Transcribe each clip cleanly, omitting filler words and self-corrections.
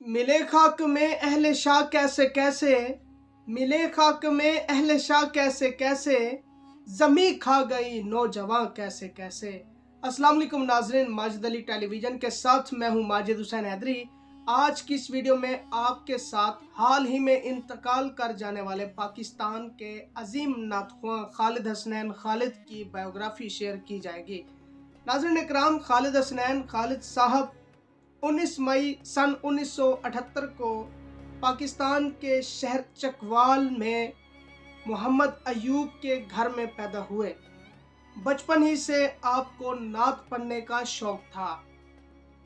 मिले खाक में अहले शाह कैसे कैसे, मिले खाक में अहले शाह कैसे कैसे, ज़मी खा गई नौजवान कैसे कैसे। अस्सलाम वालेकुम नाज़रीन, माजिद अली टेलीविज़न के साथ मैं हूं माजिद हुसैन हैदरी। आज की इस वीडियो में आपके साथ हाल ही में इंतकाल कर जाने वाले पाकिस्तान के अजीम नातख़्वां खालिद हसनैन खालिद की बायोग्राफी शेयर की जाएगी। नाज़रीन इकराम, खालिद हसनैन खालिद साहब 19 मई सन 1978 को पाकिस्तान के शहर चकवाल में मोहम्मद अयूब के घर में पैदा हुए। बचपन ही से आपको नात पढ़ने का शौक था।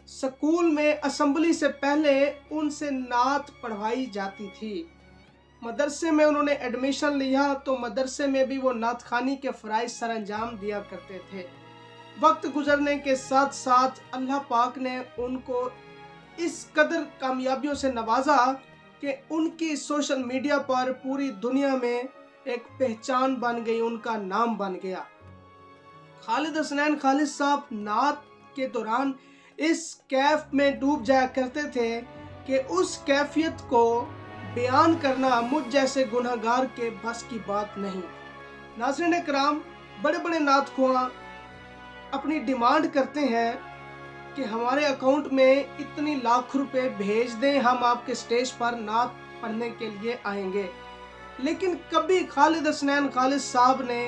स्कूल में असेंबली से पहले उनसे नात पढ़वाई जाती थी। मदरसे में उन्होंने एडमिशन लिया तो मदरसे में भी वो नात खानी के फ़राइज़ सर अंजाम दिया करते थे। वक्त गुजरने के साथ साथ अल्लाह पाक ने उनको इस कदर कामयाबियों से नवाजा कि उनकी सोशल मीडिया पर पूरी दुनिया में एक पहचान बन गई, उनका नाम बन गया। खालिद हसनैन खालिद साहब नात के दौरान इस कैफ में डूब जाया करते थे कि उस कैफियत को बयान करना मुझ जैसे गुनहगार के बस की बात नहीं। नाज़रीन इकराम, बड़े बड़े नातख़्वां अपनी डिमांड करते हैं कि हमारे अकाउंट में इतनी लाख रुपए भेज दें, हम आपके स्टेज पर नात पढ़ने के लिए आएंगे। लेकिन कभी खालिद हसनैन खालिद साहब ने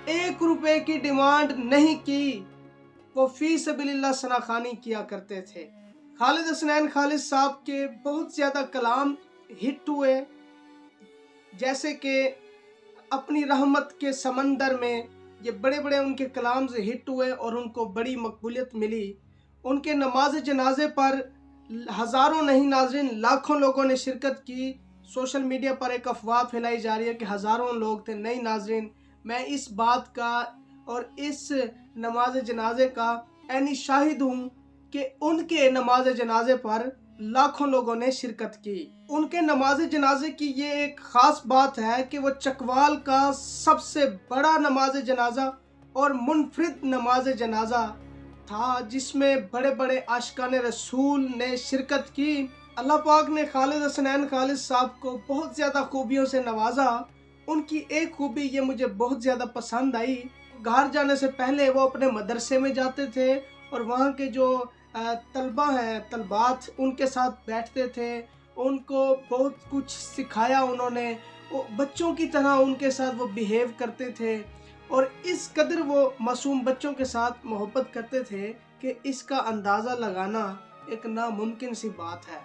1 रुपए की डिमांड नहीं की। वो फी सबीलिल्लाह सनाखानी किया करते थे। खालिद हसनैन खालिद साहब के बहुत ज़्यादा कलाम हिट हुए, जैसे कि अपनी रहमत के समंदर में, ये बड़े बड़े उनके कलाम से हिट हुए और उनको बड़ी मकबूलियत मिली। उनके नमाज जनाजे पर हज़ारों नहीं नाज़रीन लाखों लोगों ने शिरकत की। सोशल मीडिया पर एक अफवाह फैलाई जा रही है कि हज़ारों लोग थे। नहीं नाज़रीन, मैं इस बात का और इस नमाज जनाजे का ऐनी शाहिद हूँ कि उनके नमाज जनाजे पर लाखों लोगों ने शिरकत की। उनके नमाज जनाजे की ये एक ख़ास बात है कि वो चकवाल का सबसे बड़ा नमाज जनाजा और मुनफरिद नमाज जनाजा था, जिसमें बड़े बड़े आशिकाने रसूल ने शिरकत की। अल्लाह पाक ने खालिद हसनैन खालिद साहब को बहुत ज़्यादा खूबियों से नवाजा। उनकी एक खूबी ये मुझे बहुत ज़्यादा पसंद आई। घर जाने से पहले वो अपने मदरसे में जाते थे और वहाँ के जो तलबा हैं, तलबात, उनके साथ बैठते थे। उनको बहुत कुछ सिखाया उन्होंने। वो बच्चों की तरह उनके साथ वो बिहेव करते थे और इस कदर वो मासूम बच्चों के साथ मोहब्बत करते थे कि इसका अंदाज़ा लगाना एक नामुमकिन सी बात है।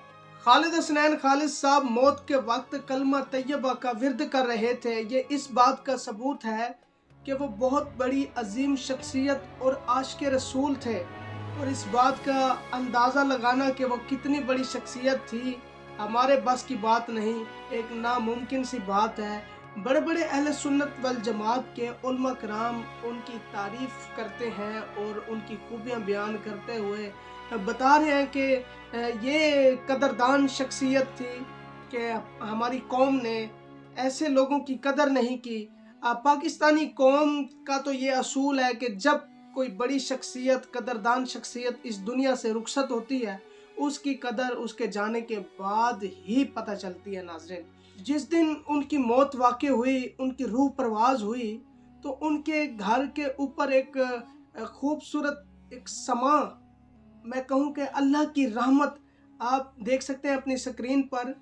खालिद हसनैन खालिद साहब मौत के वक्त कलमा तैयबा का विर्द कर रहे थे। ये इस बात का सबूत है कि वो बहुत बड़ी अजीम शख्सियत और आशिक रसूल थे, और इस बात का अंदाज़ा लगाना कि वो कितनी बड़ी शख्सियत थी हमारे बस की बात नहीं, एक नामुमकिन सी बात है। बड़े बड़े अहले सुन्नत वल जमात के उलमा कराम उनकी तारीफ़ करते हैं और उनकी खूबियाँ बयान करते हुए बता रहे हैं कि ये कदरदान शख्सियत थी कि हमारी कौम ने ऐसे लोगों की कदर नहीं की। पाकिस्तानी कौम का तो ये असूल है कि जब कोई बड़ी शख्सियत, कदरदान शख्सियत इस दुनिया से रुखसत होती है, उसकी कदर उसके जाने के बाद ही पता चलती है। नाज़रीन, जिस दिन उनकी मौत वाक़ई हुई, उनकी रूह परवाज़ हुई, तो उनके घर के ऊपर एक खूबसूरत एक समा, मैं कहूँ कि अल्लाह की रहमत, आप देख सकते हैं अपनी स्क्रीन पर,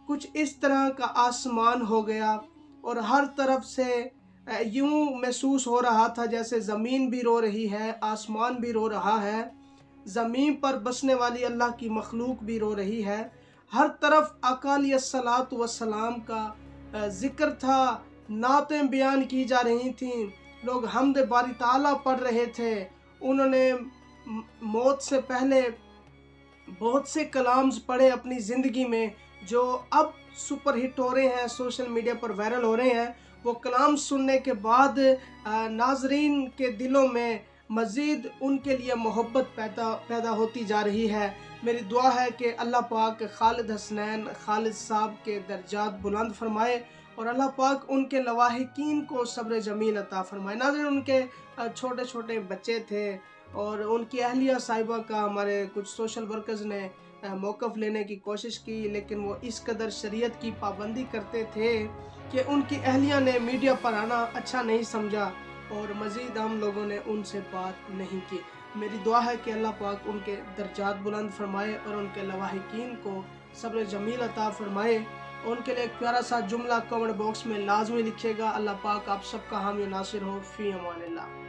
कुछ इस तरह का आसमान हो गया और हर तरफ से यूँ महसूस हो रहा था जैसे ज़मीन भी रो रही है, आसमान भी रो रहा है, ज़मीन पर बसने वाली अल्लाह की मखलूक भी रो रही है। हर तरफ आका अलैहिस्सलातु वस्सलाम का ज़िक्र था, नातें बयान की जा रही थीं, लोग हम्द बारी ताला पढ़ रहे थे। उन्होंने मौत से पहले बहुत से कलाम्स पढ़े अपनी ज़िंदगी में जो अब सुपर हिट हो रहे हैं, सोशल मीडिया पर वायरल हो रहे हैं। वो कलाम सुनने के बाद नाजरीन के दिलों में मज़ीद उनके लिए मोहब्बत पैदा होती जा रही है। मेरी दुआ है कि अल्लाह पाक खालिद हसनैन खालिद साहब के दर्जात बुलंद फरमाए और अल्लाह पाक उनके लवाहिकीन को सब्र जमील अता फरमाए। नाज़रीन, उनके छोटे छोटे बच्चे थे और उनकी अहलिया साहिबा का हमारे कुछ सोशल वर्कर्स ने मौक़िफ़ लेने की कोशिश की, लेकिन वो इस कदर शरीयत की पाबंदी करते थे कि उनकी अहलिया ने मीडिया पर आना अच्छा नहीं समझा और मज़ीद हम लोगों ने उनसे बात नहीं की। मेरी दुआ है कि अल्लाह पाक उनके दर्जात बुलंद फरमाए और उनके लवाहिकीन को सब्र जमील अता फरमाए। उनके लिए एक प्यारा सा जुमला कमेंट बॉक्स में लाजमी लिखिएगा। अल्लाह पाक आप सबका हामी नासिर हो। फ़ी अमानिल्लाह।